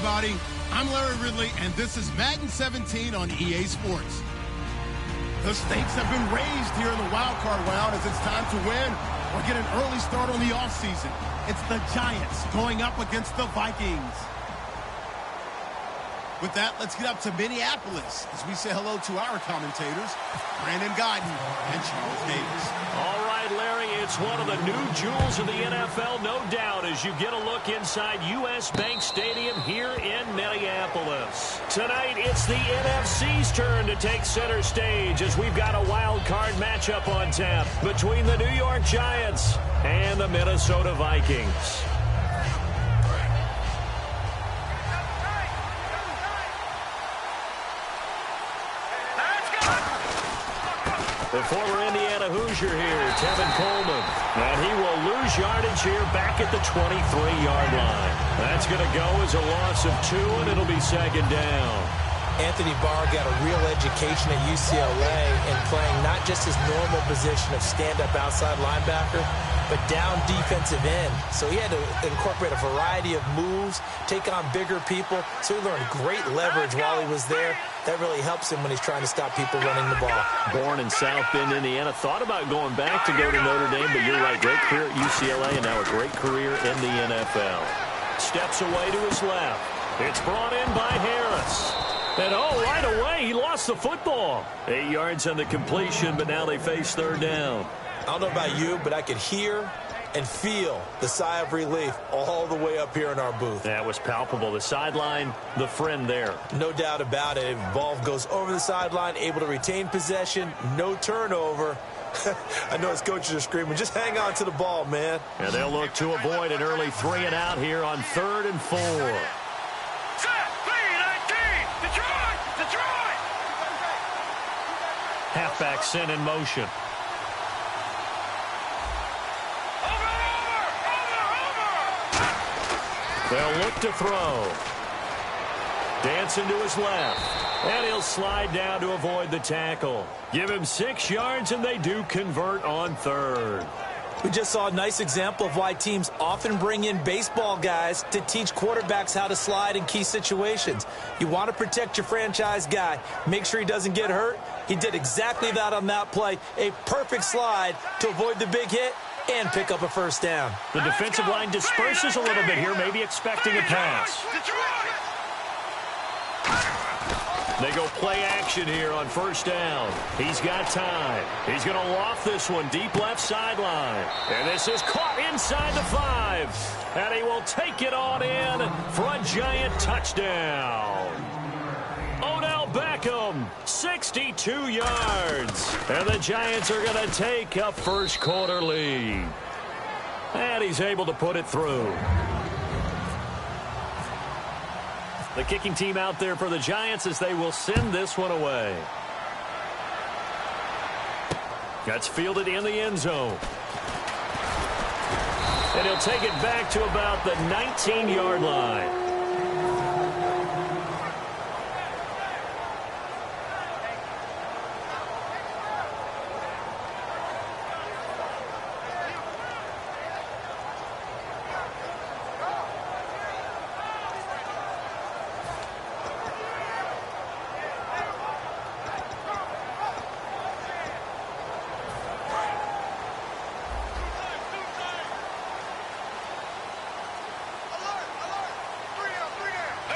everybody. I'm Larry Ridley, and this is Madden 17 on EA Sports. The stakes have been raised here in the wild card round as it's time to win or get an early start on the offseason. It's the Giants going up against the Vikings. With that, let's get up to Minneapolis as we say hello to our commentators, Brandon Guyton and Charles Davis. All right, Larry, it's one of the new jewels of the NFL, no doubt, as you get a look inside U.S. Bank Stadium here in Minneapolis. Tonight, it's the NFC's turn to take center stage as we've got a wild card matchup on tap between the New York Giants and the Minnesota Vikings. The former Indiana Hoosier here, Tevin Coleman. And he will lose yardage here back at the 23-yard line. That's going to go as a loss of 2, and it'll be second down. Anthony Barr got a real education at UCLA in playing not just his normal position of stand-up outside linebacker, but down defensive end. So he had to incorporate a variety of moves, take on bigger people. So he learned great leverage while he was there. That really helps him when he's trying to stop people running the ball. Born in South Bend, Indiana. Thought about going back to go to Notre Dame, but you're right. Great career at UCLA and now a great career in the NFL. Steps away to his left. It's brought in by Harris. And, right away, he lost the football. 8 yards on the completion, but now they face third down. I don't know about you, but I could hear and feel the sigh of relief all the way up here in our booth. That was palpable. The sideline, the friend there. No doubt about it. Ball goes over the sideline, able to retain possession, no turnover. I know his coaches are screaming, just hang on to the ball, man. And they'll look to avoid an early 3 and out here on 3rd and 4. Halfback sent in motion. They'll look to throw. Dancing to his left. And he'll slide down to avoid the tackle. Give him 6 yards, and they do convert on 3rd. We just saw a nice example of why teams often bring in baseball guys to teach quarterbacks how to slide in key situations. You want to protect your franchise guy. Make sure he doesn't get hurt. He did exactly that on that play. A perfect slide to avoid the big hit and pick up a first down. The defensive line disperses a little bit here, maybe expecting a pass. They go play action here on first down. He's got time. He's going to loft this one deep left sideline. And this is caught inside the 5. And he will take it on in for a Giant touchdown. Odell Beckham, 62 yards. And the Giants are going to take a first quarter lead. And he's able to put it through. The kicking team out there for the Giants as they will send this one away. That's fielded in the end zone. And he'll take it back to about the 19-yard line.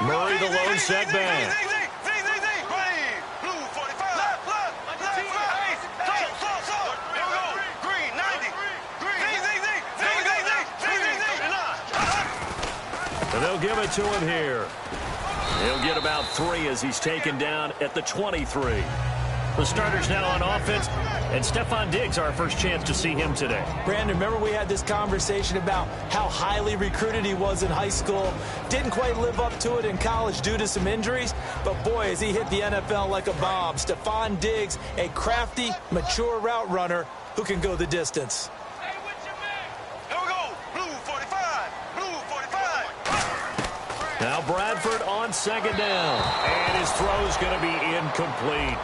Murray, the lone setback. And they'll give it to him here. He'll get about 3 as he's taken down at the 23. The starters now on offense, and Stephon Diggs, our first chance to see him today. Brandon, remember we had this conversation about how highly recruited he was in high school. Didn't quite live up to it in college due to some injuries, but boy, has he hit the NFL like a bomb. Stephon Diggs, a crafty, mature route runner who can go the distance. Now Bradford on second down, and his throw's going to be incomplete.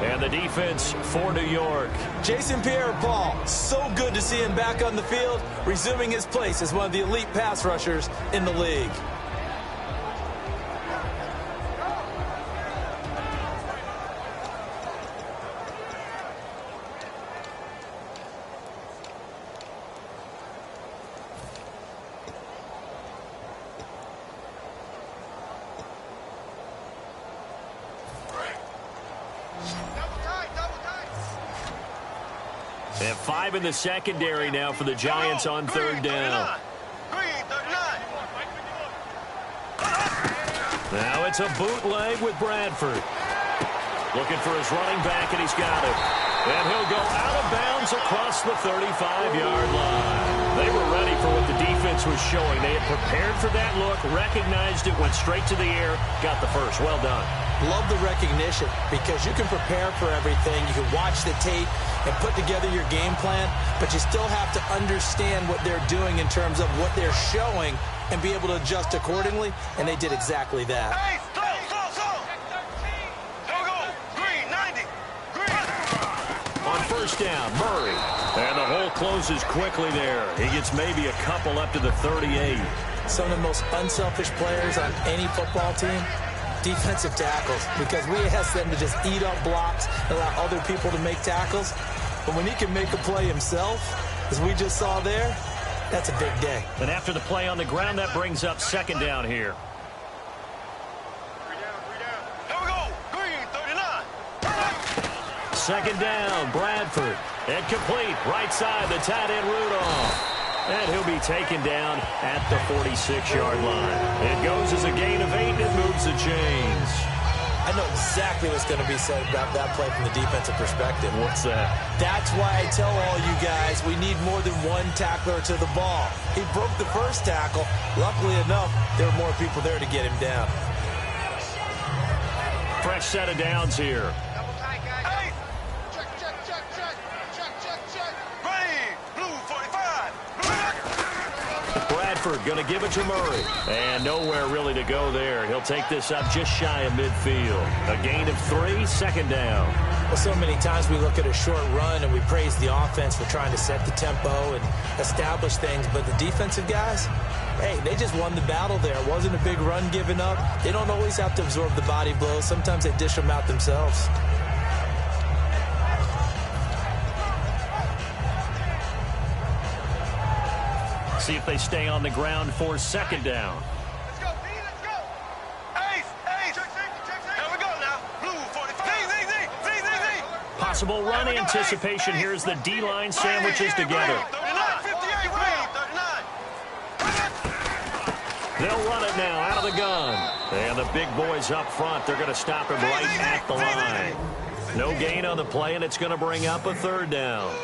And the defense for New York. Jason Pierre-Paul, so good to see him back on the field, resuming his place as one of the elite pass rushers in the league. And 5 in the secondary now for the Giants on third down. Now it's a bootleg with Bradford. Looking for his running back, and he's got it. And he'll go out of bounds across the 35-yard line. They were ready for what the defense was showing. They had prepared for that look, recognized it, went straight to the air, got the first. Well done. Love the recognition because you can prepare for everything. You can watch the tape and put together your game plan, but you still have to understand what they're doing in terms of what they're showing and be able to adjust accordingly, and they did exactly that. Hey, go. Green, 90. Green. On first down, Murray. And the hole closes quickly there. He gets maybe a couple up to the 38. Some of the most unselfish players on any football team, defensive tackles, because we ask them to just eat up blocks and allow other people to make tackles. But when he can make a play himself, as we just saw there, that's a big day. And after the play on the ground, that brings up second down here. Here we go. Green, 39. Second down, Bradford. And complete, right side, the tight end Rudolph. And he'll be taken down at the 46-yard line. It goes as a gain of 8, and it moves the chains. I know exactly what's going to be said about that play from the defensive perspective. What's that? That's why I tell all you guys we need more than one tackler to the ball. He broke the first tackle. Luckily enough, there were more people there to get him down. Fresh set of downs here. Hey. Check. Green, blue, 45. Bradford going to give it to Murray. And nowhere really to go there. He'll take this up just shy of midfield. A gain of 3, second down. Well, so many times we look at a short run and we praise the offense for trying to set the tempo and establish things. But the defensive guys, hey, they just won the battle there. It wasn't a big run given up. They don't always have to absorb the body blows. Sometimes they dish them out themselves. See if they stay on the ground for second down. Let's go, B, let's go. Ace. Here we go now. Blue, 45. Z. Possible run anticipation. Here's the D-line sandwiches together. 39, 58, green, 39. They'll run it now out of the gun. And the big boys up front, they're going to stop him right at the line. No gain on the play, and it's going to bring up a third down.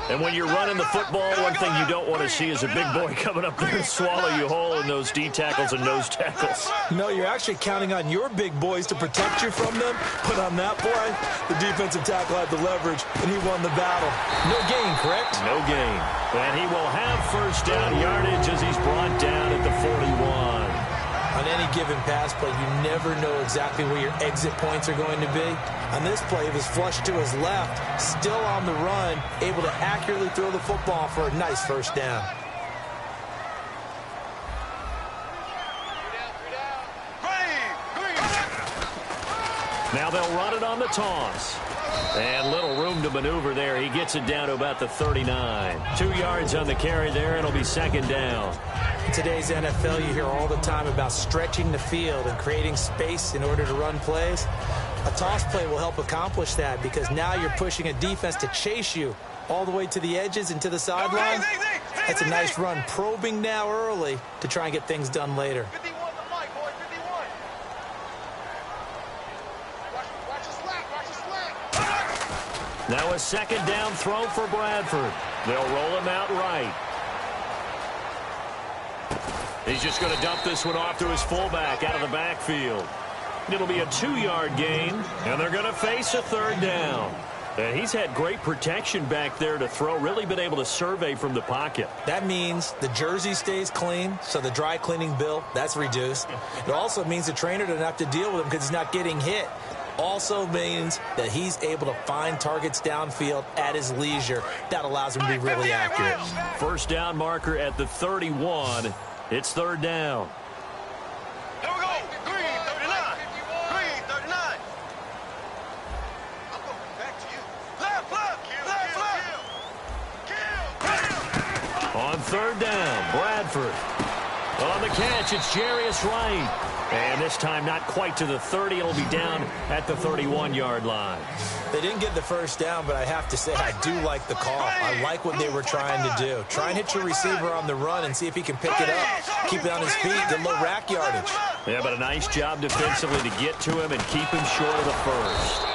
And when you're running the football, one thing you don't want to see is a big boy coming up there and swallow you whole in those D tackles and nose tackles. No, you're actually counting on your big boys to protect you from them. But on that play, the defensive tackle had the leverage, and he won the battle. No gain, correct? No gain. And he will have first down yardage as he's brought down at the 41. On any given pass play, you never know exactly where your exit points are going to be. On this play, he was flushed to his left, still on the run, able to accurately throw the football for a nice first down. Now they'll run it on the toss. And little room to maneuver there. He gets it down to about the 39. 2 yards on the carry there. It'll be second down. In today's NFL, you hear all the time about stretching the field and creating space in order to run plays. A toss play will help accomplish that because now you're pushing a defense to chase you all the way to the edges and to the sideline. That's a nice run, probing now early to try and get things done later. 51 the mic, boy, 51. Watch the slack. Now a second down throw for Bradford. They'll roll him out right. He's just going to dump this one off to his fullback out of the backfield. It'll be a 2-yard gain, and they're going to face a third down. And he's had great protection back there to throw, really been able to survey from the pocket. That means the jersey stays clean, so the dry cleaning bill, that's reduced. It also means the trainer doesn't have to deal with him because he's not getting hit. also means that he's able to find targets downfield at his leisure. That allows him to be really accurate. First down marker at the 31. It's third down. Here we go. Green 39. Green 39. I'm going back to you. Left. Kill. On third down, Bradford. On the catch, it's Jarius Wright. And this time not quite to the 30. It'll be down at the 31-yard line. They didn't get the first down, but I have to say I do like the call. I like what they were trying to do. Try and hit your receiver on the run and see if he can pick it up. Keep it on his feet, get low rack yardage. Yeah, but a nice job defensively to get to him and keep him short of the first.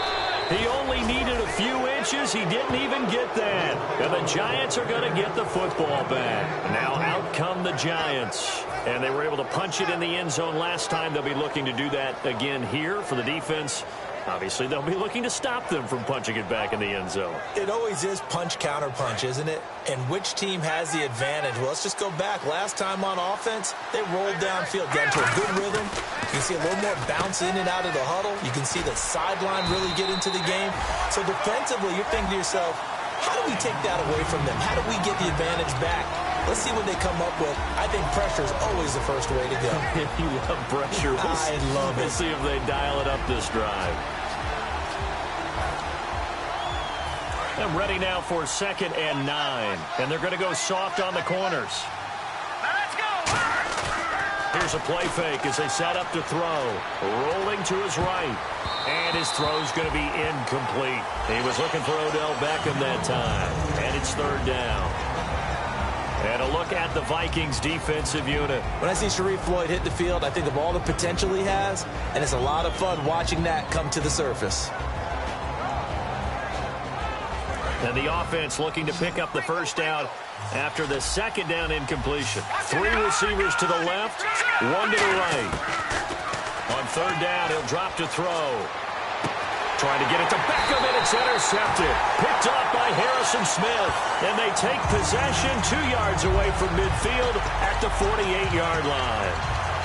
He only needed a few inches. He didn't even get that. And the Giants are going to get the football back. Now out come the Giants. And they were able to punch it in the end zone last time. They'll be looking to do that again here for the defense. Obviously, they'll be looking to stop them from punching it back in the end zone. It always is punch, counter punch, isn't it? And which team has the advantage? Well, let's just go back. Last time on offense, they rolled downfield, got into a good rhythm. You can see a little more bounce in and out of the huddle. You can see the sideline really get into the game. So defensively, you're thinking to yourself, how do we take that away from them? How do we get the advantage back? Let's see what they come up with. I think pressure is always the first way to go. You love pressure. I love it. We'll see if they dial it up this drive. I'm ready now for 2nd and 9. And they're going to go soft on the corners. Let's go. Here's a play fake as they set up to throw. Rolling to his right. And his throw's going to be incomplete. He was looking for Odell Beckham that time. And it's third down. And a look at the Vikings defensive unit. When I see Sharif Floyd hit the field, I think of all the potential he has, and it's a lot of fun watching that come to the surface. And the offense looking to pick up the first down after the 2nd down incompletion. 3 receivers to the left, 1 to the right. On third down, he'll drop to throw. Trying to get it to Beckham, and it's intercepted. Picked up by Harrison Smith. And they take possession 2 yards away from midfield at the 48-yard line.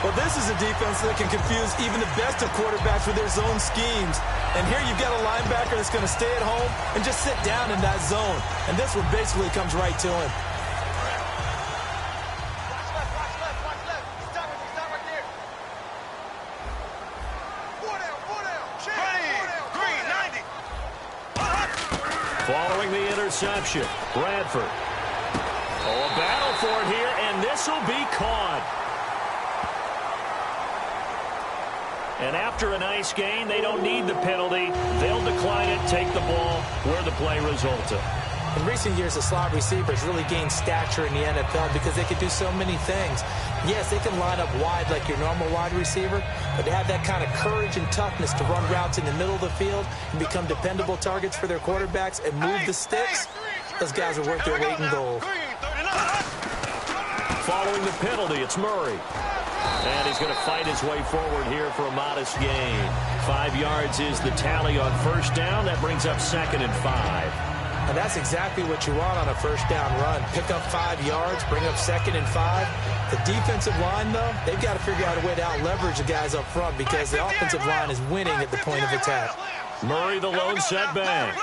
Well, this is a defense that can confuse even the best of quarterbacks with their zone schemes. And here you've got a linebacker that's going to stay at home and just sit down in that zone. And this one basically comes right to him. Watch left. Stop right there. 4 down. Green 90. Following the interception, Bradford. Oh, a battle for it here, and this will be caught. And after a nice gain, they don't need the penalty. They'll decline it, take the ball where the play resulted. In recent years, the slot receivers really gained stature in the NFL because they could do so many things. Yes, they can line up wide like your normal wide receiver, but they have that kind of courage and toughness to run routes in the middle of the field and become dependable targets for their quarterbacks and move the sticks. Those guys are worth their weight in gold. Following the penalty, it's Murray. And he's going to fight his way forward here for a modest gain. 5 yards is the tally on first down. That brings up 2nd and 5. And that's exactly what you want on a first down run. Pick up 5 yards, bring up 2nd and 5. The defensive line, though, they've got to figure out a way to out-leverage the guys up front because the offensive line is winning at the point of attack. Murray, the lone setback.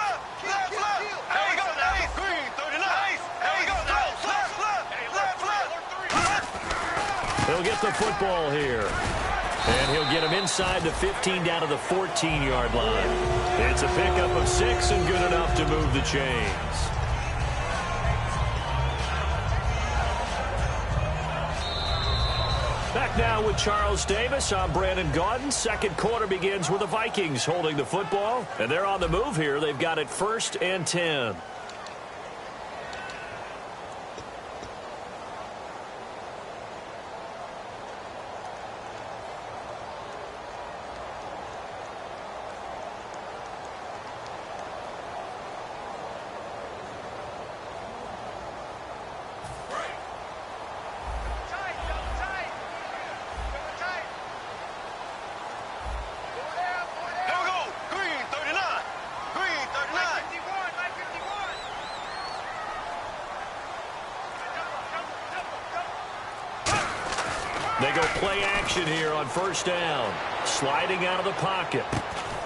He'll get the football here. And he'll get him inside the 15 down to the 14-yard line. It's a pickup of 6 and good enough to move the chains. Back now with Charles Davis. I'm Brandon Gaudin. Second quarter begins with the Vikings holding the football. And they're on the move here. They've got it 1st and 10. They go play action here on first down. Sliding out of the pocket.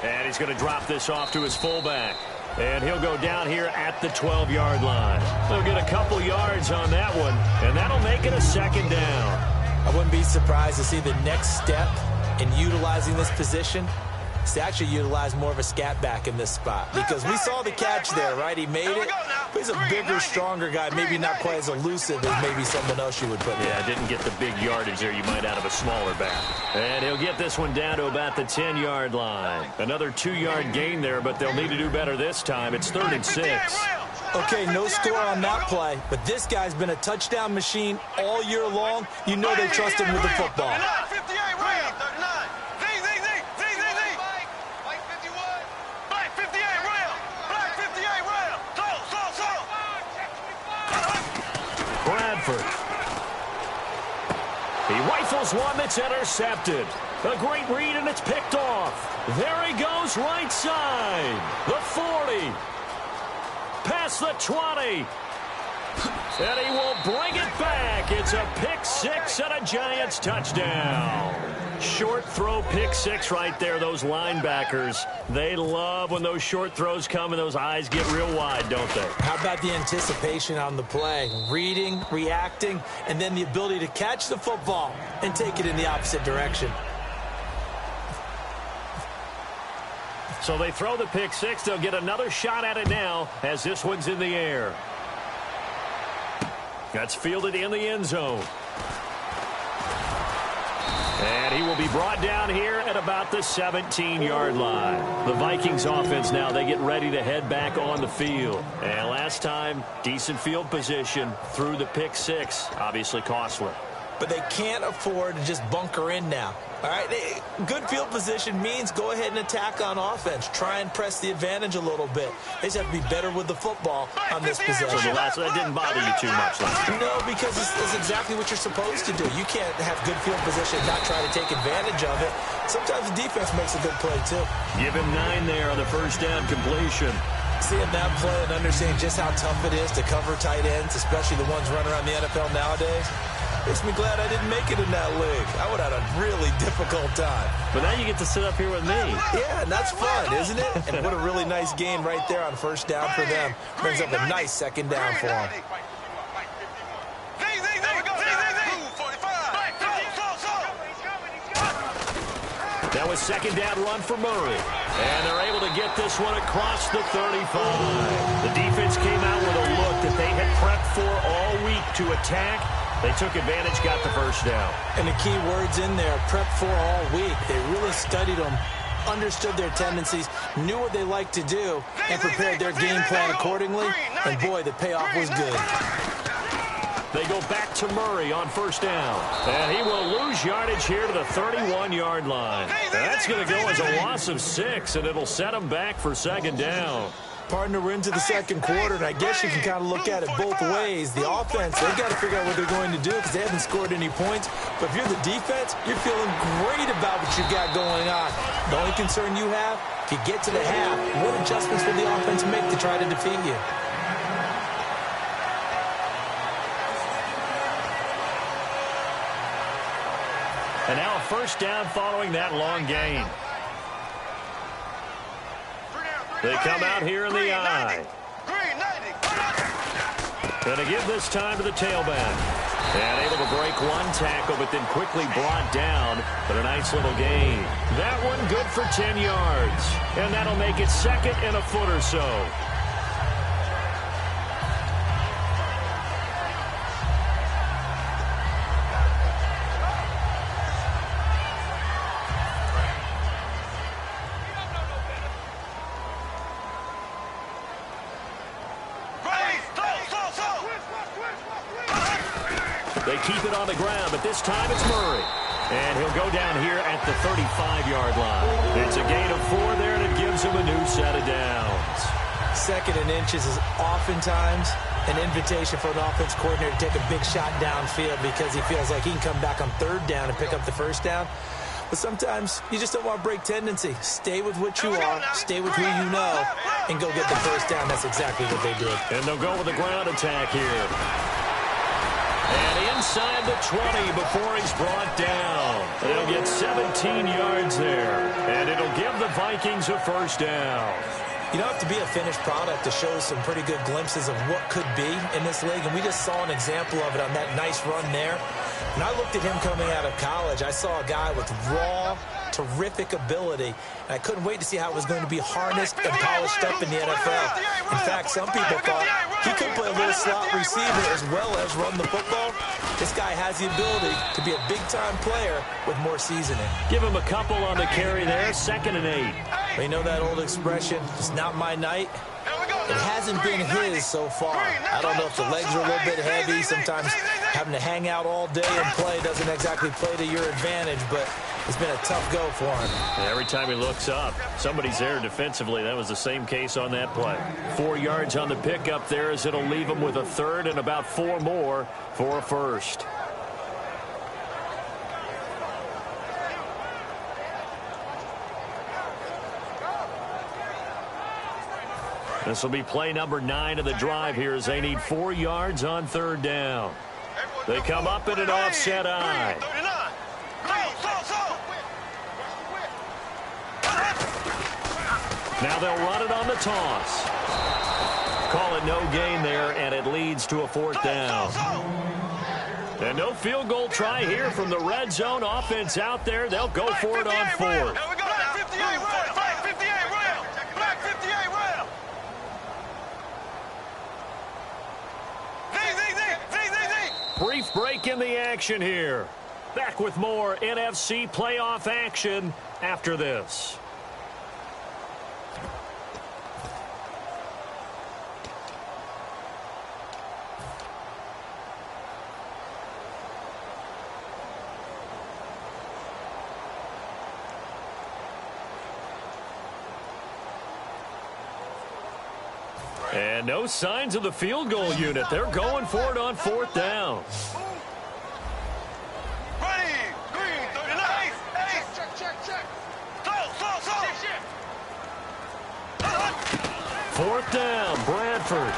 And he's going to drop this off to his fullback. And he'll go down here at the 12-yard line. They'll get a couple yards on that one, and that'll make it a second down. I wouldn't be surprised to see the next step in utilizing this position is to actually utilize more of a scat back in this spot. Because we saw the catch there, right? He made it. But he's a bigger, stronger guy, maybe not quite as elusive as maybe someone else you would put in. Yeah, didn't get the big yardage there you might out of a smaller back. And he'll get this one down to about the 10-yard line. Another 2-yard gain there, but they'll need to do better this time. It's 3rd and 6. Okay, no score on that play, but this guy's been a touchdown machine all year long. You know they trust him with the football. He rifles one that's intercepted. A great read, and it's picked off. There he goes, right side. The 40. Past the 20. And he will bring it back. It's a pick six and a Giants touchdown. Short throw pick six right there. Those linebackers, they love when those short throws come and those eyes get real wide, don't they? How about the anticipation on the play? Reading, reacting, and then the ability to catch the football and take it in the opposite direction. So they throw the pick six. They'll get another shot at it now as this one's in the air. That's fielded in the end zone. And he will be brought down here at about the 17-yard line. The Vikings offense now, they get ready to head back on the field. And last time, decent field position through the pick six. Obviously costly. But they can't afford to just bunker in now. All right, good field position means go ahead and attack on offense. Try and press the advantage a little bit. They just have to be better with the football on this possession. So that didn't bother you too much last time? No, because it's exactly what you're supposed to do. You can't have good field position and not try to take advantage of it. Sometimes the defense makes a good play, too. Give him 9 there on the first down completion. Seeing that play and understanding just how tough it is to cover tight ends, especially the ones running around the NFL nowadays, makes me glad I didn't make it in that league. I would have had a really difficult time. But now you get to sit up here with me. Yeah, and that's fun, isn't it? And what a really nice game right there on first down for them. Brings up a nice second down for them. That was second down run for Murray. And they're able to get this one across the 35. The defense came out with a look that they had prepped for all week to attack. They took advantage, got the first down. And the key words in there, prep for all week. They really studied them, understood their tendencies, knew what they liked to do, and prepared their game plan accordingly. And, boy, the payoff was good. They go back to Murray on first down. And he will lose yardage here to the 31-yard line. That's going to go as a loss of 6, and it'll set them back for second down. Partner, we're into the second quarter, and I guess you can kind of look at it both ways. The offense, they've got to figure out what they're going to do because they haven't scored any points. But if you're the defense, you're feeling great about what you've got going on. The only concern you have, if you get to the half, what adjustments will the offense make to try to defeat you? And now a first down following that long gain. They come out here in the eye. Going to give this time to the tailback. And able to break one tackle, but then quickly brought down. But a nice little gain. That one good for 10 yards. And that'll make it second and a foot or so. They keep it on the ground, but this time it's Murray. And he'll go down here at the 35-yard line. It's a gain of 4 there, and it gives him a new set of downs. Second and inches is oftentimes an invitation for an offense coordinator to take a big shot downfield because he feels like he can come back on third down and pick up the first down. But sometimes you just don't want to break tendency. Stay with what you are, stay with who you know, and go get the first down. That's exactly what they did. And they'll go with a ground attack here. And inside the 20 before he's brought down. They'll get 17 yards there, and it'll give the Vikings a first down. You don't have to be a finished product to show some pretty good glimpses of what could be in this league, and we just saw an example of it on that nice run there. When I looked at him coming out of college, I saw a guy with raw, terrific ability, and I couldn't wait to see how it was going to be harnessed and polished up in the NFL. In fact, some people thought he could play a little slot receiver as well as run the football. This guy has the ability to be a big-time player with more seasoning. Give him a couple on the carry there, 2nd and 8. You know that old expression, it's not my night? It hasn't been his so far. I don't know if the legs are a little bit heavy. Sometimes having to hang out all day and play doesn't exactly play to your advantage, but it's been a tough go for him. Every time he looks up, somebody's there defensively. That was the same case on that play. 4 yards on the pickup there as it'll leave him with a third and about 4 more for a first. This will be play number 9 of the drive here as they need 4 yards on 3rd down. They come up in an offset eye. Now they'll run it on the toss. Call it no gain there, and it leads to a 4th down. And no field goal try here from the red zone. Offense out there. They'll go for it on 4th. Brief break in the action here. Back with more NFC playoff action after this. And no signs of the field goal unit. They're going for it on 4th down. Ready, green, 39, check. Slow. 4th down, Bradford.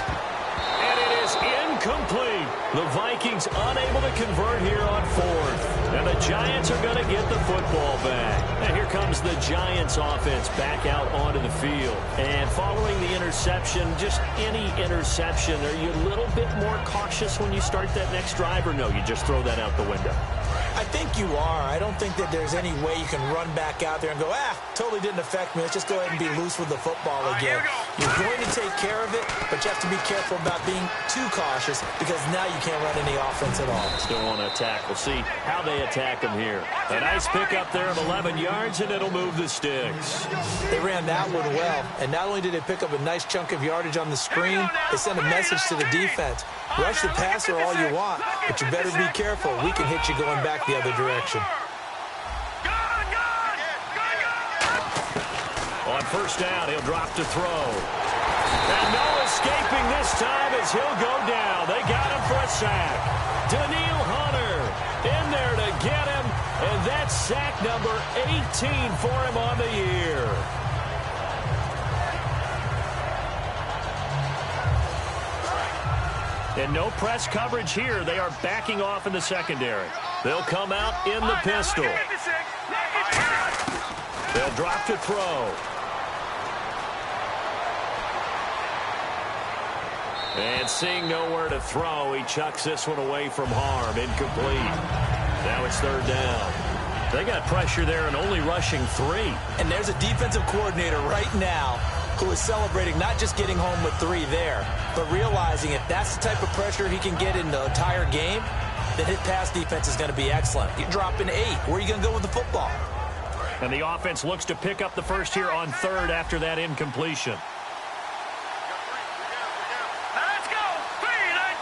And it is incomplete. The Vikings unable to convert here on 4th. And the Giants are going to get the football back. And here comes the Giants offense back out onto the field. And following the interception, just any interception, are you a little bit more cautious when you start that next drive, or no, you just throw that out the window? I think you are. I don't think that there's any way you can run back out there and go, totally didn't affect me. Let's just go ahead and be loose with the football again. You're going to take care of it, but you have to be careful about being too cautious because now you can't run any offense at all. Still want to attack. We'll see how they attack him here. A nice pickup there of 11 yards, and it'll move the sticks. They ran that one well, and not only did they pick up a nice chunk of yardage on the screen, they sent a message to the defense. Rush the passer all you want, but you better be careful. We can hit you going back the other direction. On 1st down, he'll drop to throw. And no escaping this time as he'll go down. They got him for a sack. Daniil Hunter in there to get him, and that's sack number 18 for him on the year. And no press coverage here. They are backing off in the secondary. They'll come out in the pistol. They'll drop to throw. And seeing nowhere to throw, he chucks this one away from harm. Incomplete. Now it's 3rd down. They got pressure there and only rushing 3. And there's a defensive coordinator right now who is celebrating not just getting home with 3 there, but realizing if that's the type of pressure he can get in the entire game, then his pass defense is going to be excellent. You're dropping 8. Where are you going to go with the football? And the offense looks to pick up the first here on 3rd after that incompletion.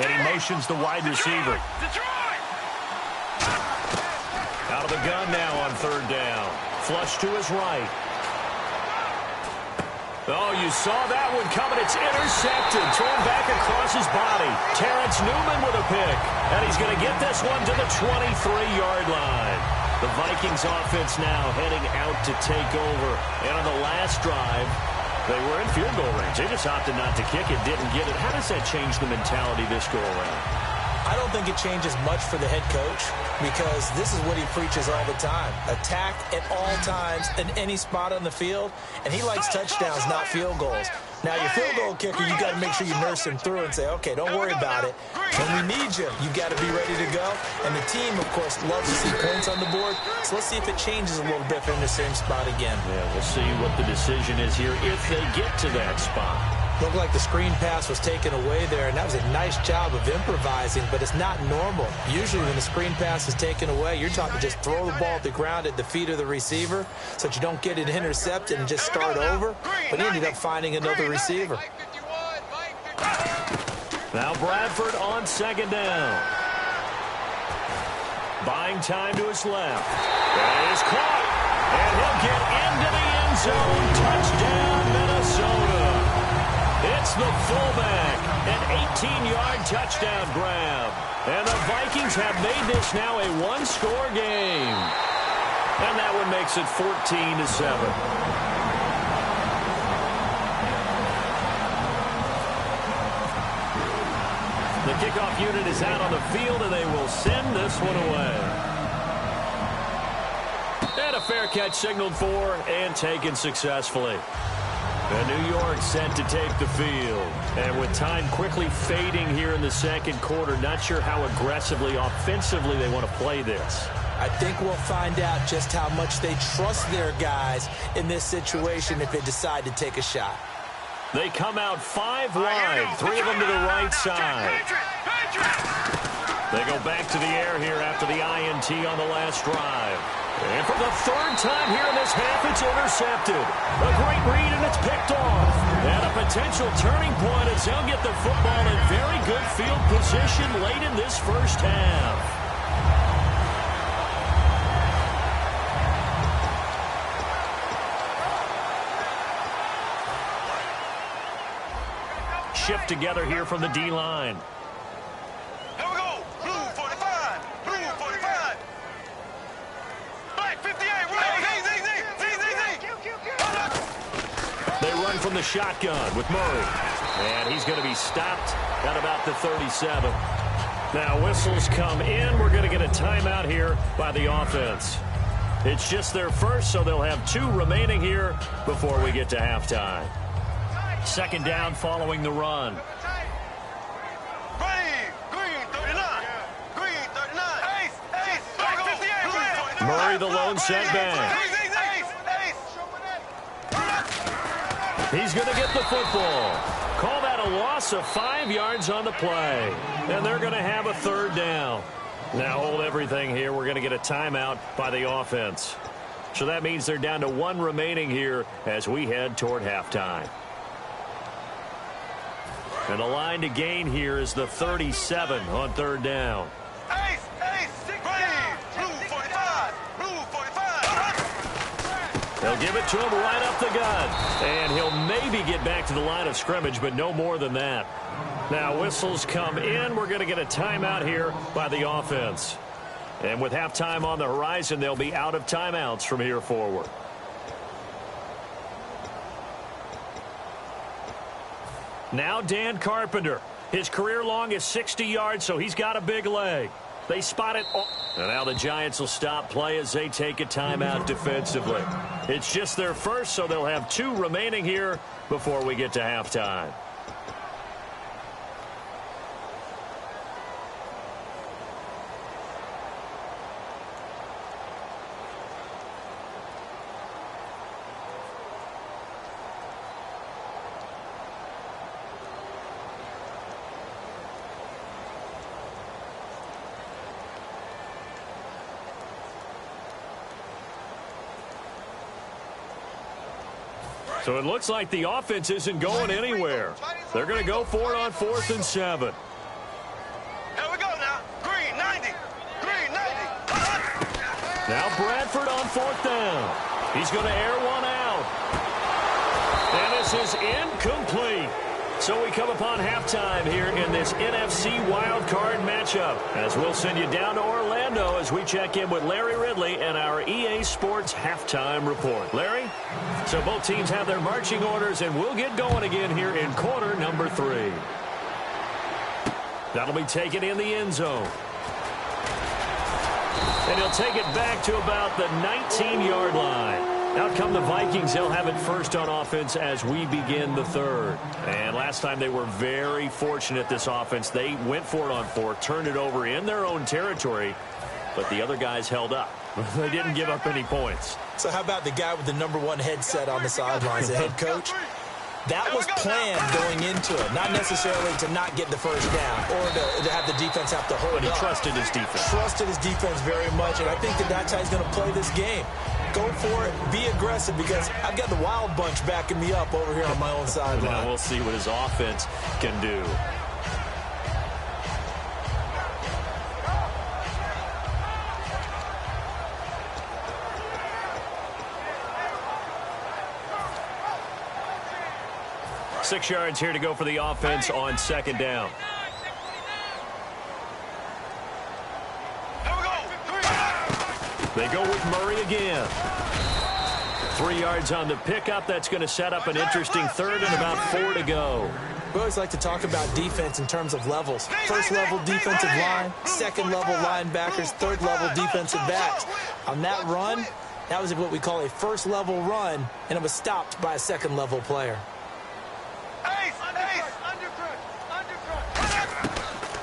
And he motions the wide receiver. Out of the gun now on 3rd down. Flush to his right. Oh, you saw that one coming. It's intercepted. Thrown back across his body. Terrence Newman with a pick. And he's going to get this one to the 23-yard line. The Vikings offense now heading out to take over. And on the last drive, they were in field goal range. They just opted not to kick it, didn't get it. How does that change the mentality this go around? I don't think it changes much for the head coach because this is what he preaches all the time. Attack at all times in any spot on the field, and he likes touchdowns, not field goals. Now, your field goal kicker, you got to make sure you nurse him through and say, okay, don't worry about it. When we need you, you got to be ready to go. And the team, of course, loves to see points on the board. So let's see if it changes a little bit if they're in the same spot again. Yeah, we'll see what the decision is here if they get to that spot. Looked like the screen pass was taken away there, and that was a nice job of improvising, but it's not normal. Usually when the screen pass is taken away, you're taught to just throw the ball at the ground at the feet of the receiver so that you don't get it intercepted and just start over, but he ended up finding another receiver. Now Bradford on second down. Buying time to his left. That is caught, and he'll get into the end zone. Touchdown, Minnesota. It's the fullback, an 18-yard touchdown grab. And the Vikings have made this now a one-score game. And that one makes it 14-7. The kickoff unit is out on the field, and they will send this one away. And a fair catch signaled for and taken successfully. And New York set to take the field. And with time quickly fading here in the second quarter, not sure how aggressively, offensively they want to play this. I think we'll find out just how much they trust their guys in this situation if they decide to take a shot. They come out 5 wide, 3 of them to the right side. They go back to the air here after the INT on the last drive. And for the third time here in this half, it's intercepted. A great read, and it's picked off. And a potential turning point as they'll get the football in very good field position late in this first half. Shift together here from the D-line. Here we go. Blue 45. Blue 45. Black 58. They run from the shotgun with Murray. And he's going to be stopped at about the 37. Now whistles come in. We're going to get a timeout here by the offense. It's just their first, so they'll have 2 remaining here before we get to halftime. Second down following the run. Green 39. Green 39. Ace. Black 58. Murray the lone setback. He's going to get the football. Call that a loss of 5 yards on the play. And they're going to have a third down. Now hold everything here. We're going to get a timeout by the offense. So that means they're down to 1 remaining here as we head toward halftime. And the line to gain here is the 37 on third down. Ace. Blue 45. Blue 45. They'll give it to him right up the gut. And he'll maybe get back to the line of scrimmage, but no more than that. Now whistles come in. We're going to get a timeout here by the offense. And with halftime on the horizon, they'll be out of timeouts from here forward. Now Dan Carpenter. His career long is 60 yards, so he's got a big leg. They spot it. And now the Giants will stop play as they take a timeout defensively. It's just their first, so they'll have 2 remaining here before we get to halftime. So it looks like the offense isn't going anywhere. They're going to go for it on 4th and 7. Here we go now. Green 90. Green 90. Now Bradford on 4th down. He's going to air one out. And this is incomplete. So we come upon halftime here in this NFC wildcard matchup as we'll send you down to Orlando as we check in with Larry Ridley and our EA Sports halftime report. Larry? So both teams have their marching orders, and we'll get going again here in quarter number 3. That'll be taken in the end zone. And he'll take it back to about the 19-yard line. Out come the Vikings. They'll have it first on offense as we begin the third. And last time they were very fortunate, this offense. They went for it on fourth, turned it over in their own territory, but the other guys held up. They didn't give up any points. So how about the guy with the #1 headset on the sidelines, the head coach? That was planned going into it, not necessarily to not get the first down or to have the defense have to hold But he up. trusted his defense. Trusted his defense very much, and I think that's how he's going to play this game. Go for it. Be aggressive, because I've got the wild bunch backing me up over here on my own sideline. Now we'll see what his offense can do. Six yards here to go for the offense on second down. They go with Murray again. 3 yards on the pickup. That's going to set up an interesting third and about 4 to go. We always like to talk about defense in terms of levels. First level defensive line, second level linebackers, third level defensive backs. On that run, that was what we call a first level run, and it was stopped by a second level player.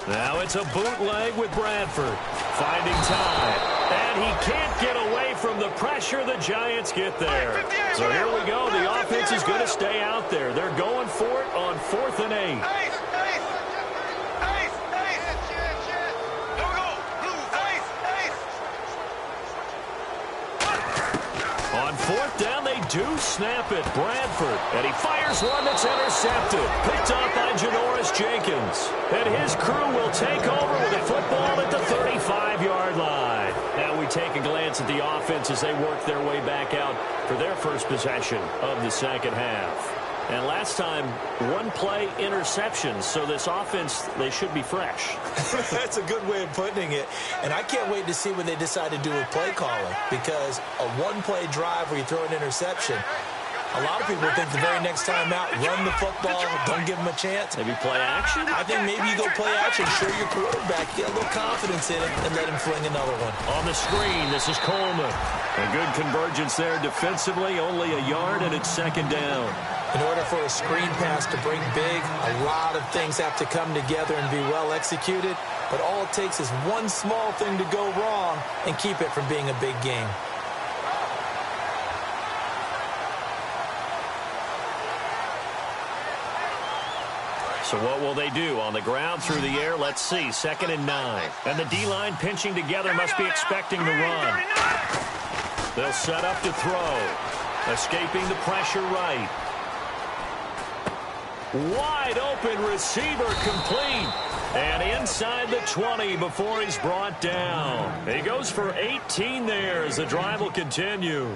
Now it's a bootleg with Bradford. Finding time. And he can't get away from the pressure. The Giants get there. So here we go. The offense is going to stay out there. They're going for it on 4th and 8. On 4th down, they do snap it. Bradford. And he fires one that's intercepted. Picked off by Janoris Jenkins. And his crew will take over with a football at the 35-yard line. Now we take a glance at the offense as they work their way back out for their first possession of the second half. And last time, 1-play interceptions. So this offense, they should be fresh. That's a good way of putting it. And I can't wait to see what they decide to do with play calling, because a 1-play drive where you throw an interception, a lot of people think the very next time out, run the football, don't give them a chance. Maybe play action? I think maybe you go play action, show your quarterback, get a little confidence in it, and let him fling another one. On the screen, this is Coleman. A good convergence there defensively, only a yard, and it's second down. In order for a screen pass to break big, a lot of things have to come together and be well executed, but all it takes is one small thing to go wrong and keep it from being a big game. So what will they do? On the ground, through the air, let's see. 2nd and 9. And the D-line pinching together must be expecting the run. They'll set up to throw. Escaping the pressure right. Wide open receiver complete. And inside the 20 before he's brought down. He goes for 18 there as the drive will continue.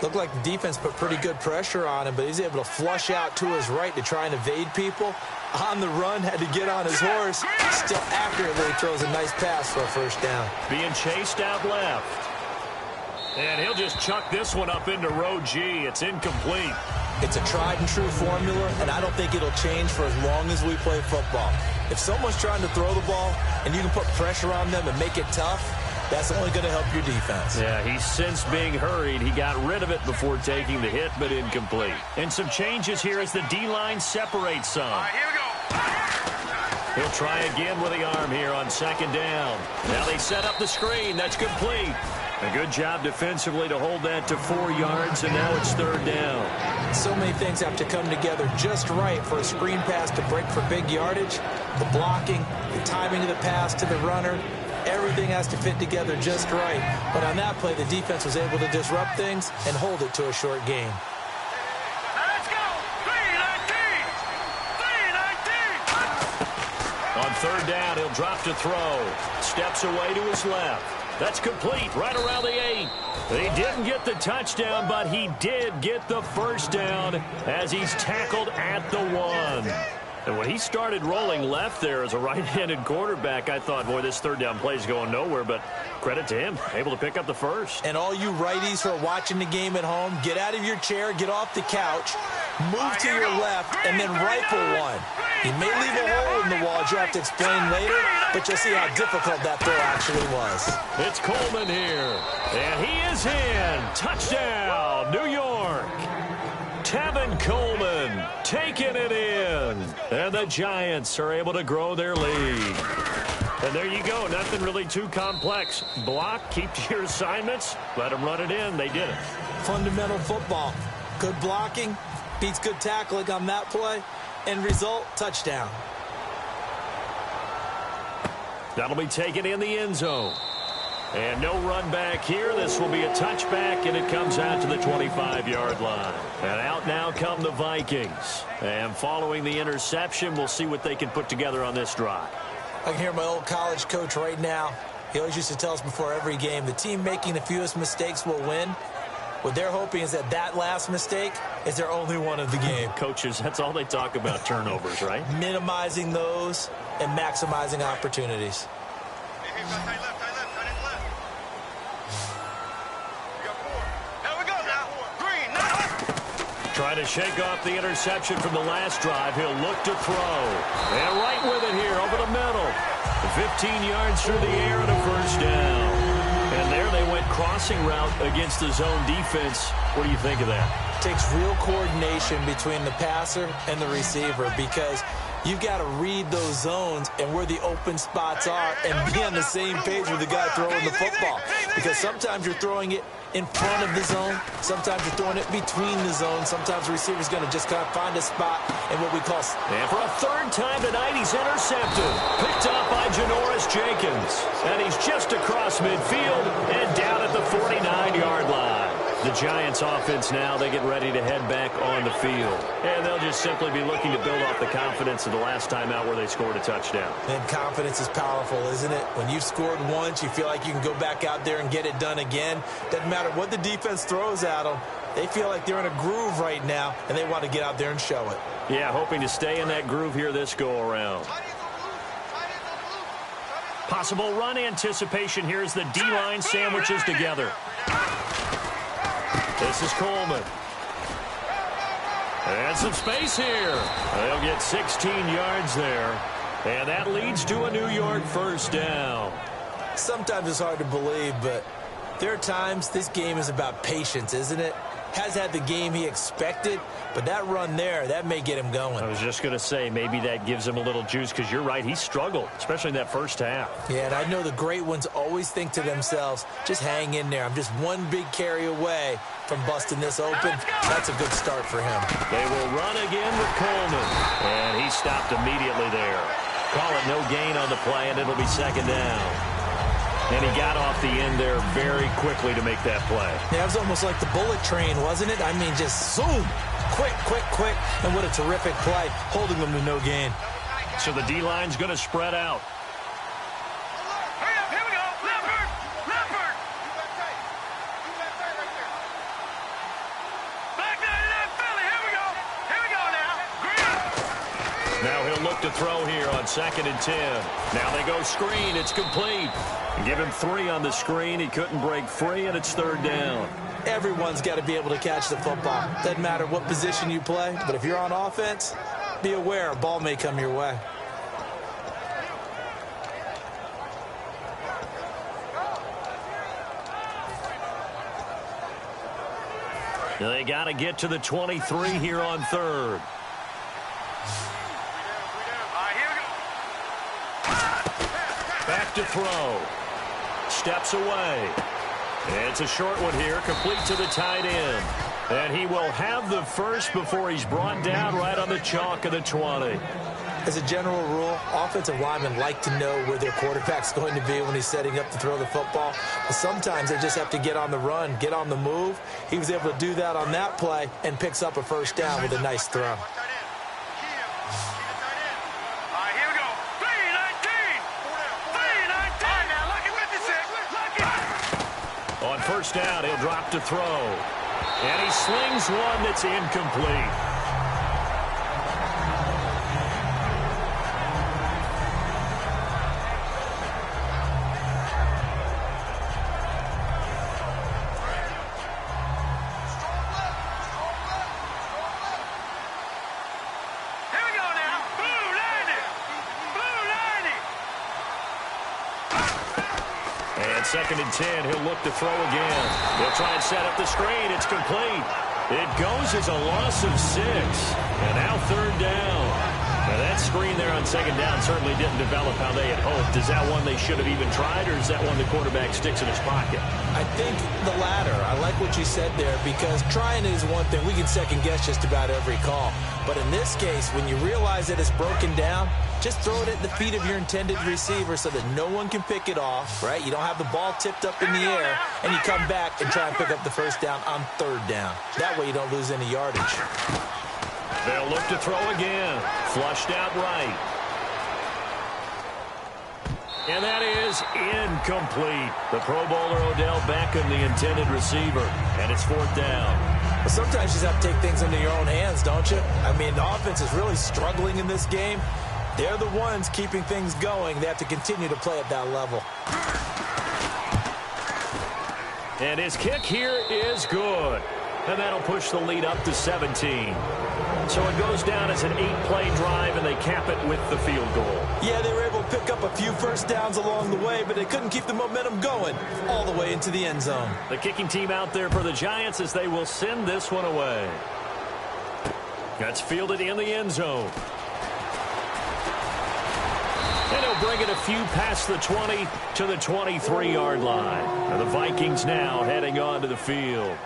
Looked like the defense put pretty good pressure on him, but he's able to flush out to his right to try and evade people. On the run, had to get on his horse. Still accurately throws a nice pass for a first down. Being chased out left. And he'll just chuck this one up into row G. It's incomplete. It's a tried-and-true formula, and I don't think it'll change for as long as we play football. If someone's trying to throw the ball and you can put pressure on them and make it tough, that's only going to help your defense. Yeah, he's since being hurried. He got rid of it before taking the hit, but incomplete. And some changes here as the D-line separates some. All right, here we go. He'll try again with the arm here on second down. Now they set up the screen. That's complete. A good job defensively to hold that to 4 yards, and now it's third down. So many things have to come together just right for a screen pass to break for big yardage. The blocking, the timing of the pass to the runner, everything has to fit together just right. But on that play, the defense was able to disrupt things and hold it to a short game. Let's go. 3-19. 3-19. On third down, he'll drop to throw. Steps away to his left. That's complete, right around the 8. He didn't get the touchdown, but he did get the first down as he's tackled at the 1. And when he started rolling left there as a right-handed quarterback, I thought, boy, this third down play is going nowhere, but credit to him, able to pick up the first. And all you righties who are watching the game at home, get out of your chair, get off the couch, move to your left, and then rifle one. He may leave a hole in the wall, you'll have to explain later, but you'll see how difficult that throw actually was. It's Coleman here, and he is in. Touchdown, New York. Tevin Coleman taking it in. And the Giants are able to grow their lead. And there you go. Nothing really too complex. Block, keep to your assignments, let them run it in. They did it. Fundamental football. Good blocking, beats good tackling on that play. End result, touchdown. That'll be taken in the end zone. And no run back here. This will be a touchback, and it comes out to the 25-yard line. And out now come the Vikings. And following the interception, we'll see what they can put together on this drive. I can hear my old college coach right now. He always used to tell us before every game, the team making the fewest mistakes will win. What they're hoping is that last mistake is their only one of the game. Coaches, that's all they talk about, turnovers, right? Minimizing those and maximizing opportunities. Hey, tight left. We got 4. Here we go now. Green, now. Trying to shake off the interception from the last drive. He'll look to throw. And right with it here over the middle. 15 yards through the air and a first down. And there they went crossing route against the zone defense. What do you think of that? Takes real coordination between the passer and the receiver because you've got to read those zones and where the open spots are and be on the same page with the guy throwing the football. Because sometimes you're throwing it in front of the zone. Sometimes you're throwing it between the zones. Sometimes the receiver's going to just kind of find a spot in what we call... And for a third time tonight, he's intercepted. Picked up by Janoris Jenkins. And he's just across midfield and down at the 49-yard line. The Giants offense now, they get ready to head back on the field. And they'll just simply be looking to build off the confidence of the last time out where they scored a touchdown. And confidence is powerful, isn't it? When you've scored once, you feel like you can go back out there and get it done again. Doesn't matter what the defense throws at them. They feel like they're in a groove right now, and they want to get out there and show it. Yeah, hoping to stay in that groove here this go-around. Possible run anticipation here as the D-line sandwiches together. This is Coleman. And some space here. They'll get 16 yards there. And that leads to a New York first down. Sometimes it's hard to believe, but there are times this game is about patience, isn't it? Has had the game he expected, but that run there, that may get him going. I was just going to say, maybe that gives him a little juice, because you're right, he struggled, especially in that first half. Yeah, and I know the great ones always think to themselves, just hang in there. I'm just one big carry away from busting this open. That's a good start for him. They will run again with Coleman, and he stopped immediately there. Call it no gain on the play, and it'll be second down. And he got off the end there very quickly to make that play. Yeah, it was almost like the bullet train, wasn't it? I mean, just zoom. Quick. And what a terrific play, holding them to no gain. So the D-line's going to spread out. Hurry up, here we go. Leopard. Back there, Philly. Here we go now. Green. Now he'll look to throw here on 2nd and 10. Now they go screen. It's complete. Give him 3 on the screen. He couldn't break free, and it's 3rd down. Everyone's got to be able to catch the football. Doesn't matter what position you play, but if you're on offense, be aware a ball may come your way. They got to get to the 23 here on 3rd. Back to throw. Steps away. It's a short one here, complete to the tight end. And he will have the first before he's brought down right on the chalk of the 20. As a general rule, offensive linemen like to know where their quarterback's going to be when he's setting up to throw the football. But sometimes they just have to get on the run, get on the move. He was able to do that on that play and picks up a first down with a nice throw. On first down, he'll drop to throw. And he slings one that's incomplete. Here we go now. Boom, 2nd and 10. He'll look to throw again. He'll try and set up the screen. It's complete. It goes as a loss of 6. And now 3rd down. Now, that screen there on 2nd down certainly didn't develop how they had hoped. Is that one they should have even tried, or is that one the quarterback sticks in his pocket? I think the latter. I like what you said there, because trying is one thing. We can second-guess just about every call. But in this case, when you realize that it's broken down, just throw it at the feet of your intended receiver so that no one can pick it off, right? You don't have the ball tipped up in the air, and you come back and try and pick up the 1st down on 3rd down. That way you don't lose any yardage. They'll look to throw again. Flushed out right. And that is incomplete. The Pro Bowler Odell Beckham, the intended receiver. And it's 4th down. Well, sometimes you just have to take things into your own hands, don't you? I mean, the offense is really struggling in this game. They're the ones keeping things going. They have to continue to play at that level. And his kick here is good. And that'll push the lead up to 17. So it goes down as an 8-play drive, and they cap it with the field goal. Yeah, they were able to pick up a few 1st downs along the way, but they couldn't keep the momentum going all the way into the end zone. The kicking team out there for the Giants as they will send this one away. That's fielded in the end zone. And he'll bring it a few past the 20 to the 23-yard line. And the Vikings now heading onto the field.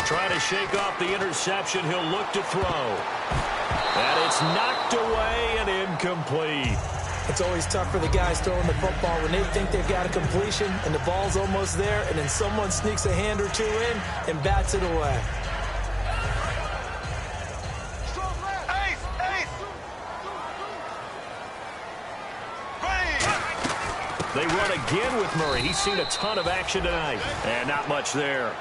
Trying to shake off the interception. He'll look to throw. And it's knocked away and incomplete. It's always tough for the guys throwing the football when they think they've got a completion and the ball's almost there, and then someone sneaks a hand or two in and bats it away. They run again with Murray. He's seen a ton of action tonight. And not much there.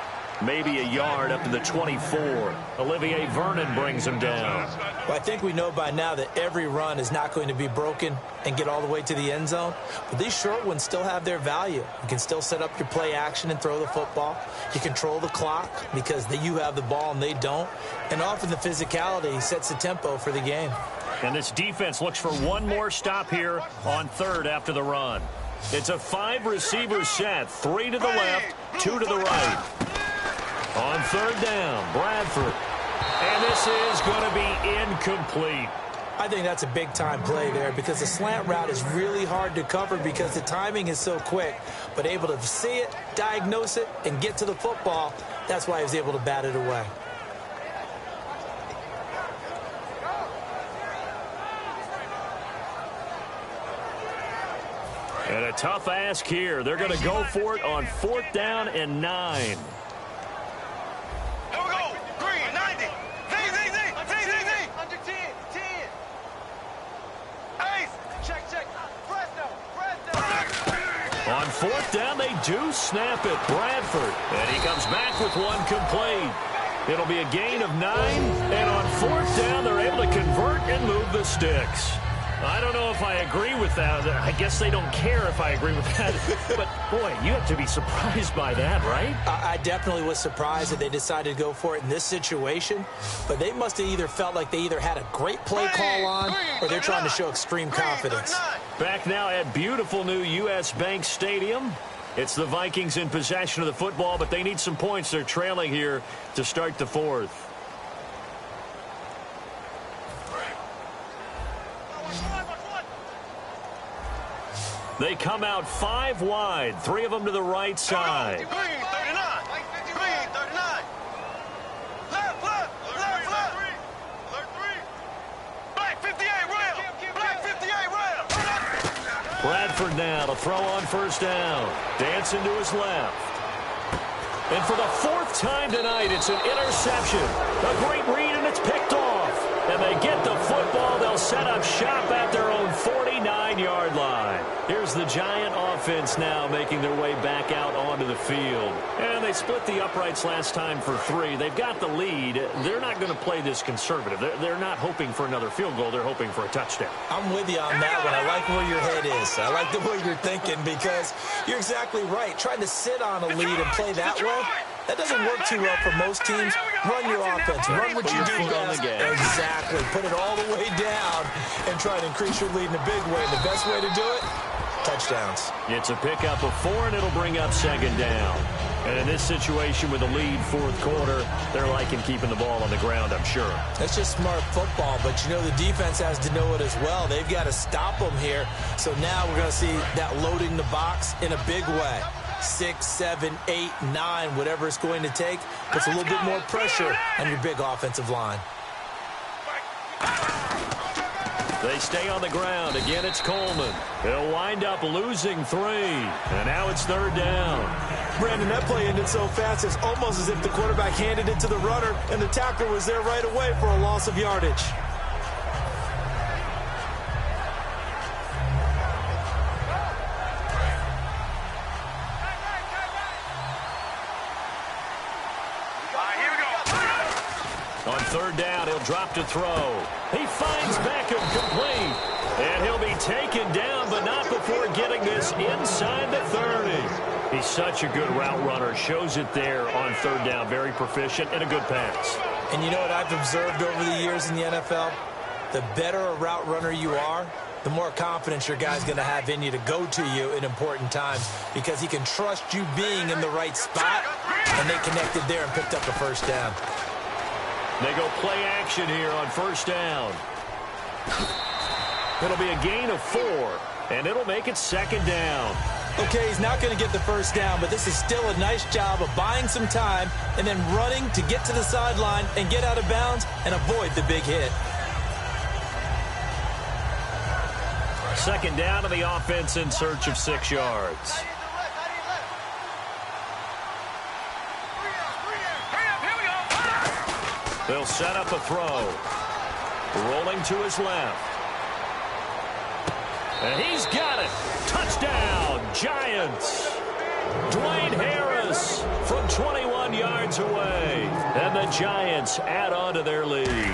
Maybe a yard up to the 24. Olivier Vernon brings him down. Well, I think we know by now that every run is not going to be broken and get all the way to the end zone. But these short ones still have their value. You can still set up your play action and throw the football. You control the clock because you have the ball and they don't. And often the physicality sets the tempo for the game. And this defense looks for one more stop here on 3rd after the run. It's a 5-receiver set. 3 to the left, 2 to the right. On 3rd down, Bradford. And this is going to be incomplete. I think that's a big-time play there because the slant route is really hard to cover because the timing is so quick. But able to see it, diagnose it, and get to the football, that's why he was able to bat it away. And a tough ask here. They're going to go for it on 4th down and 9. On 4th down, they do snap it. Bradford. And he comes back with one complete. It'll be a gain of 9. And on 4th down, they're able to convert and move the sticks. I don't know if I agree with that. I guess they don't care if I agree with that. But, boy, you have to be surprised by that, right? I definitely was surprised that they decided to go for it in this situation. But they must have either felt like they either had a great play call on or they're trying to show extreme confidence. Back now at beautiful new U.S. Bank Stadium. It's the Vikings in possession of the football, but they need some points. They're trailing here to start the 4th. They come out 5 wide, 3 of them to the right side. Green 39. Green 39. Left. Alert 3. Black 58 rail. Black 58 rail. Bradford now to throw on 1st down. Dancing to his left. And for the 4th time tonight, it's an interception. A great read, and it's picked off. And they get the football. They'll set up shop at their own 49-yard line. Here's the Giant offense now making their way back out onto the field. And they split the uprights last time for 3. They've got the lead. They're not going to play this conservative. They're not hoping for another field goal. They're hoping for a touchdown. I'm with you on that one. I like where your head is. I like the way you're thinking because you're exactly right. Trying to sit on a lead and play that way, that doesn't work too well for most teams. Run your offense. Run what you do best. Exactly. Put it all the way down and try to increase your lead in a big way. And the best way to do it, touchdowns. It's a pickup of 4, and it'll bring up 2nd down. And in this situation with a lead 4th quarter, they're liking keeping the ball on the ground, I'm sure. That's just smart football, but you know the defense has to know it as well. They've got to stop them here. So now we're going to see that loading the box in a big way. 6, 7, 8, 9, whatever it's going to take, puts a little bit more pressure on your big offensive line. They stay on the ground. Again, it's Coleman. They'll wind up losing 3. And now it's 3rd down. Brandon, that play ended so fast, it's almost as if the quarterback handed it to the runner, and the tackler was there right away for a loss of yardage. On 3rd down, he'll drop to throw. He finds Beckham complete. And he'll be taken down, but not before getting this inside the 30. He's such a good route runner. Shows it there on 3rd down. Very proficient and a good pass. And you know what I've observed over the years in the NFL? The better a route runner you are, the more confidence your guy's going to have in you to go to you in important times because he can trust you being in the right spot, and they connected there and picked up a 1st down. They go play action here on 1st down. It'll be a gain of 4, and it'll make it 2nd down. Okay, he's not going to get the 1st down, but this is still a nice job of buying some time and then running to get to the sideline and get out of bounds and avoid the big hit. 2nd down to the offense in search of 6 yards. They'll set up a throw. Rolling to his left. And he's got it. Touchdown, Giants. Dwayne Harris from 21 yards away. And the Giants add on to their lead.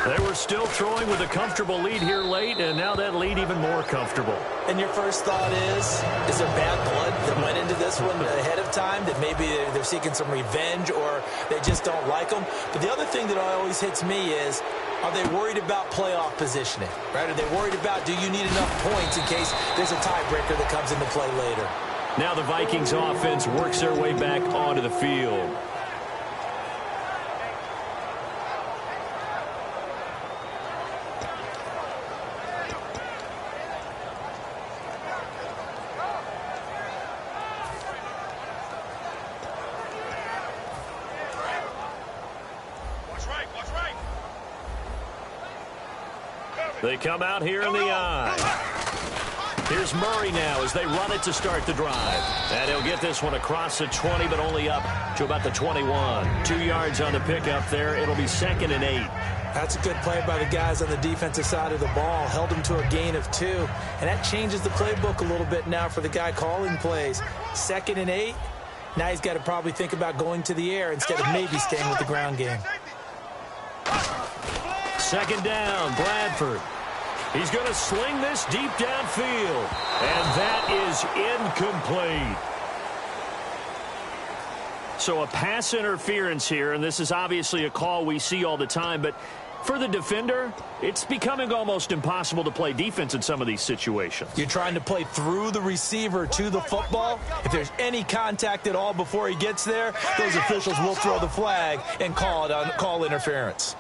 They were still throwing with a comfortable lead here late, and now that lead even more comfortable. And your first thought is there bad blood that went into this one ahead of time, that maybe they're seeking some revenge or they just don't like them? But the other thing that always hits me is, are they worried about playoff positioning? Right? Are they worried about, do you need enough points in case there's a tiebreaker that comes into play later? Now the Vikings offense works their way back onto the field. They come out here in the eye. Here's Murray now as they run it to start the drive. And he'll get this one across the 20, but only up to about the 21. 2 yards on the pickup there. It'll be 2nd and 8. That's a good play by the guys on the defensive side of the ball. Held him to a gain of 2. And that changes the playbook a little bit now for the guy calling plays. 2nd and 8. Now he's got to probably think about going to the air instead of maybe staying with the ground game. 2nd down, Bradford. He's going to sling this deep downfield. And that is incomplete. So a pass interference here, and this is obviously a call we see all the time, but for the defender, it's becoming almost impossible to play defense in some of these situations. You're trying to play through the receiver to the football. If there's any contact at all before he gets there, those officials will throw the flag and call interference.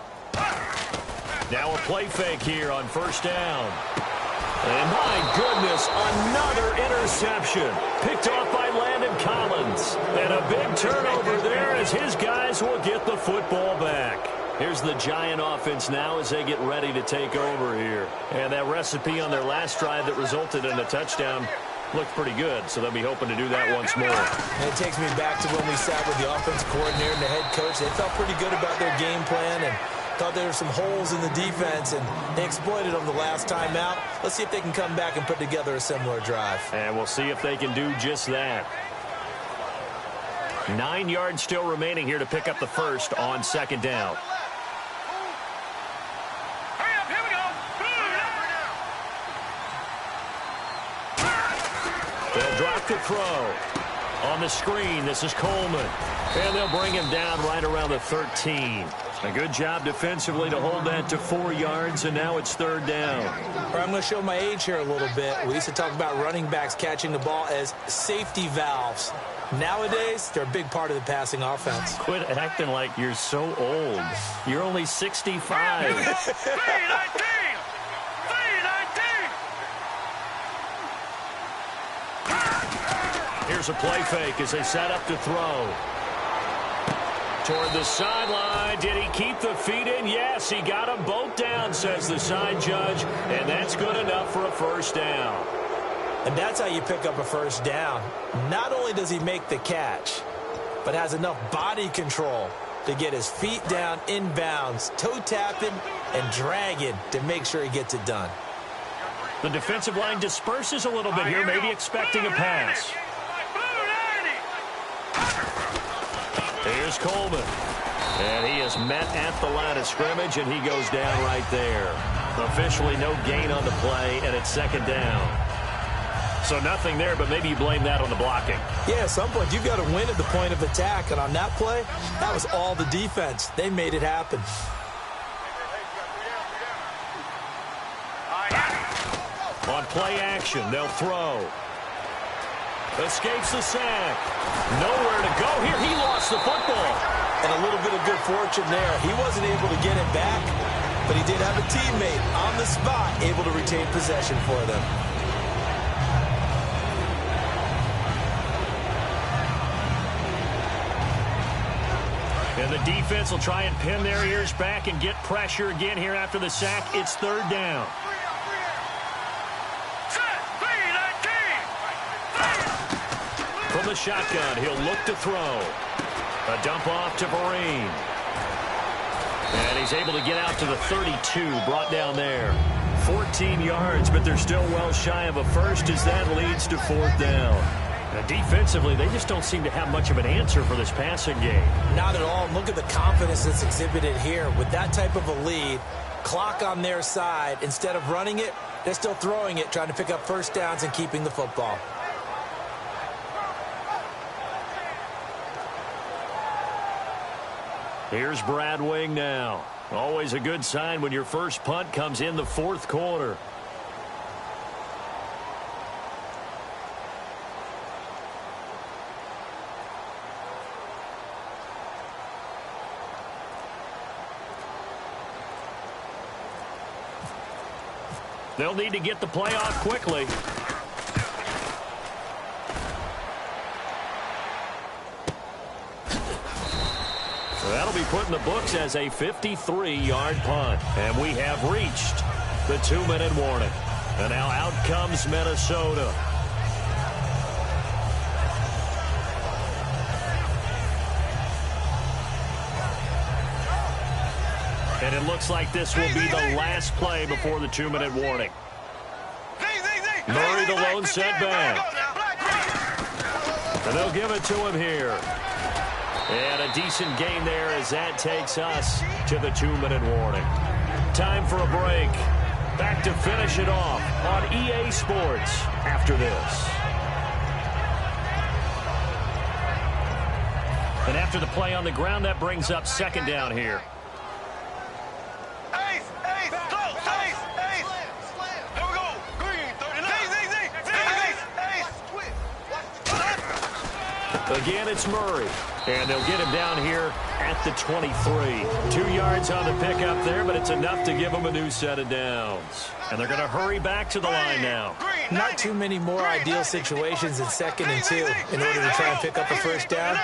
Now a play fake here on 1st down. And my goodness, another interception. Picked off by Landon Collins. And a big turnover there as his guys will get the football back. Here's the Giant offense now as they get ready to take over here. And that recipe on their last drive that resulted in a touchdown looked pretty good, so they'll be hoping to do that once more. And it takes me back to when we sat with the offensive coordinator and the head coach. They felt pretty good about their game plan, and Thought there were some holes in the defense, and they exploited them the last time out. Let's see if they can come back and put together a similar drive. And we'll see if they can do just that. 9 yards still remaining here to pick up the first on second down. They'll drop the throw. On the screen, this is Coleman. And they'll bring him down right around the 13. A good job defensively to hold that to 4 yards, and now it's third down. I'm going to show my age here a little bit. We used to talk about running backs catching the ball as safety valves. Nowadays, they're a big part of the passing offense. Quit acting like you're so old. You're only 65. Here's a play fake as they set up to throw. Toward the sideline. Did he keep the feet in? Yes, he got them both down, says the side judge, and that's good enough for a first down. And that's how you pick up a first down. Not only does he make the catch, but has enough body control to get his feet down inbounds, toe tapping and dragging to make sure he gets it done. The defensive line disperses a little bit here, maybe expecting a pass. Here's Coleman. And he is met at the line of scrimmage, and he goes down right there. Officially no gain on the play, and it's second down. So nothing there, but maybe you blame that on the blocking. Yeah, at some point, you've got to win at the point of attack. And on that play, that was all the defense. They made it happen. On play action, they'll throw. Escapes the sack. Nowhere to go here. He lost the football. And a little bit of good fortune there. He wasn't able to get it back, but he did have a teammate on the spot able to retain possession for them. And the defense will try and pin their ears back and get pressure again here after the sack. It's third down. From the shotgun, he'll look to throw. A dump off to Vereen. And he's able to get out to the 32, brought down there. 14 yards, but they're still well shy of a first as that leads to fourth down. Now, defensively, they just don't seem to have much of an answer for this passing game. Not at all. Look at the confidence that's exhibited here. With that type of a lead, clock on their side, instead of running it, they're still throwing it, trying to pick up first downs and keeping the football. Here's Brad Wing now. Always a good sign when your first punt comes in the fourth quarter. They'll need to get the play off quickly. That'll be put in the books as a 53-yard punt. And we have reached the 2-minute warning. And now out comes Minnesota. And it looks like this will be the last play before the 2-minute warning. Murray, the lone setback. And they'll give it to him here. And a decent gain there as that takes us to the 2-minute warning. Time for a break. Back to finish it off on EA Sports after this. And after the play on the ground, that brings up second down here. Again, it's Murray. And they'll get him down here at the 23. 2 yards on the pickup there, but it's enough to give them a new set of downs. And they're going to hurry back to the line now. Not too many more ideal situations in 2nd and 2 in order to try and pick up a first down.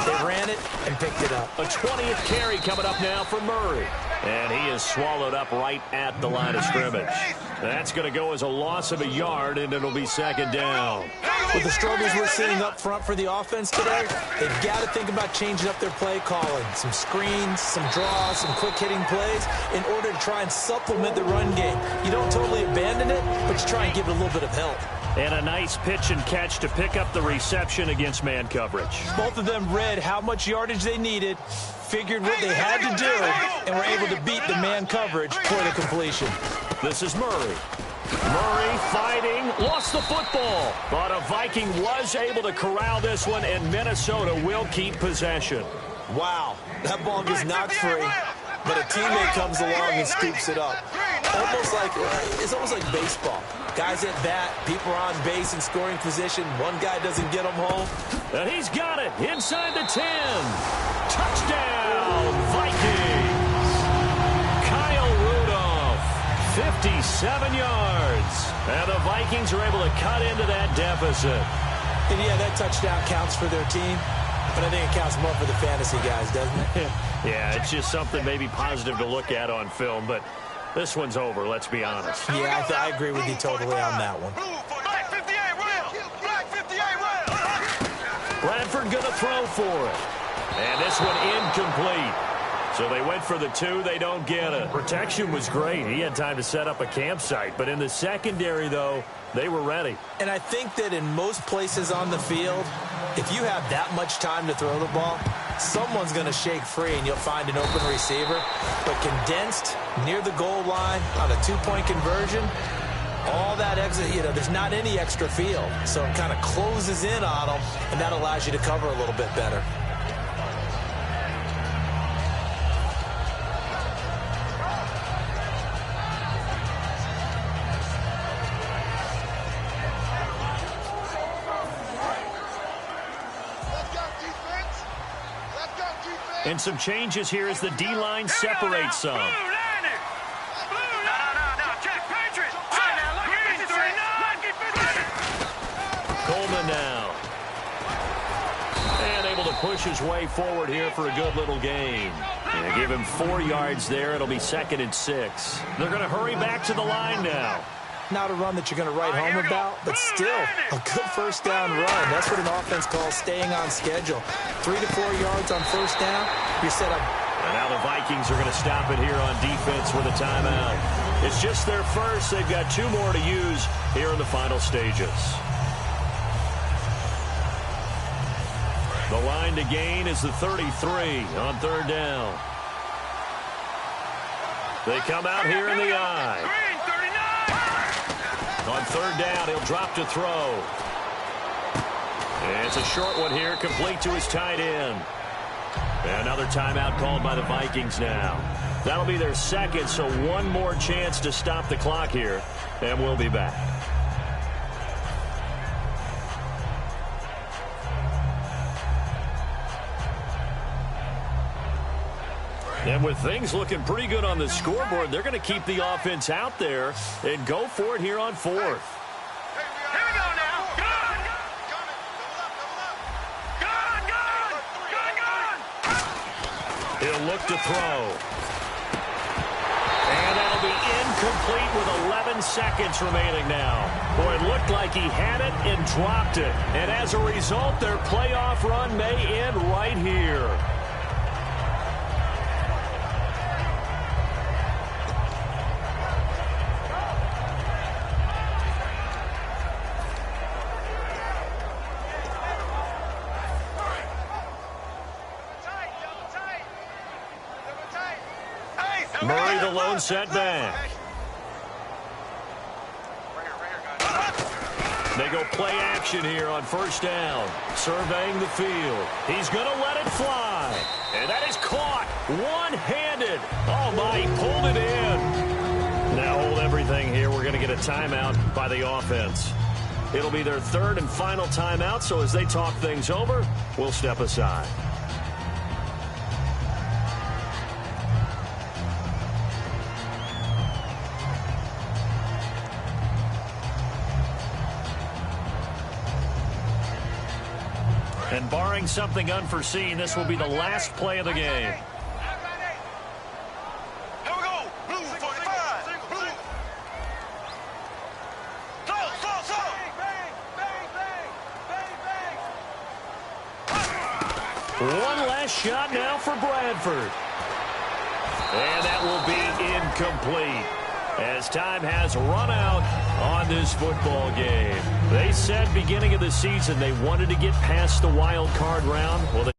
They ran it and picked it up. A 20th carry coming up now for Murray. And he is swallowed up right at the line of scrimmage. That's going to go as a loss of a yard, and it'll be second down. With the struggles we're seeing up front for the offense today, they've got to think about changing up their play calling. Some screens, some draws, some quick-hitting plays in order to try and supplement the run game. You don't totally abandon it, but you try and give it a little bit of help. And a nice pitch and catch to pick up the reception against man coverage. Both of them read how much yardage they needed, figured what they had to do, and were able to beat the man coverage for the completion. This is Murray. Murray fighting, lost the football. But a Viking was able to corral this one, and Minnesota will keep possession. Wow, that ball gets knocked free, but a teammate comes along and scoops it up. It's almost like baseball. Guys at bat, people are on base in scoring position. One guy doesn't get them home. And he's got it inside the 10. Touchdown, Vikings. Kyle Rudolph, 57 yards. And the Vikings are able to cut into that deficit. And yeah, that touchdown counts for their team, but I think it counts more for the fantasy guys, doesn't it? Yeah, it's just something maybe positive to look at on film, but this one's over, let's be honest. Yeah, I agree with you totally on that one. Black 58 round. Black 58 round. Bradford going to throw for it. And this one incomplete. So they went for the 2, they don't get it. Protection was great. He had time to set up a campsite. But in the secondary, though, they were ready. And I think that in most places on the field, if you have that much time to throw the ball, someone's going to shake free and you'll find an open receiver. But condensed near the goal line on a 2-point conversion, all that exit, there's not any extra field. So it kind of closes in on them, and that allows you to cover a little bit better. And some changes here as the D-line separates some. Coleman now. And able to push his way forward here for a good little gain. And give him 4 yards there. It'll be 2nd and 6. They're going to hurry back to the line now. Not a run that you're going to write home about, but still a good first down run. That's what an offense calls staying on schedule. 3 to 4 yards on first down, you're set up. And now the Vikings are going to stop it here on defense with a timeout. It's just their first. They've got 2 more to use here in the final stages. The line to gain is the 33 on 3rd down. They come out here in the eye. On 3rd down, he'll drop to throw. And it's a short one here, complete to his tight end. And another timeout called by the Vikings now. That'll be their 2nd, so 1 more chance to stop the clock here, and we'll be back. And with things looking pretty good on the scoreboard, they're going to keep the offense out there and go for it here on 4th. Here we go now. Gun! He'll look to throw. And that'll be incomplete with 11 seconds remaining now. Boy, it looked like he had it and dropped it. And as a result, their playoff run may end right here. Murray, the lone setback. They go play action here on 1st down. Surveying the field. He's going to let it fly. And that is caught one-handed. Oh, my, he pulled it in. Now hold everything here. We're going to get a timeout by the offense. It'll be their 3rd and final timeout, so as they talk things over, we'll step aside. And barring something unforeseen, this will be the last play of the game. Here we go. Blue 45. Blue. Slow. One last shot now for Bradford. And that will be incomplete, as time has run out on this football game. They said beginning of the season they wanted to get past the wild card round. Well, they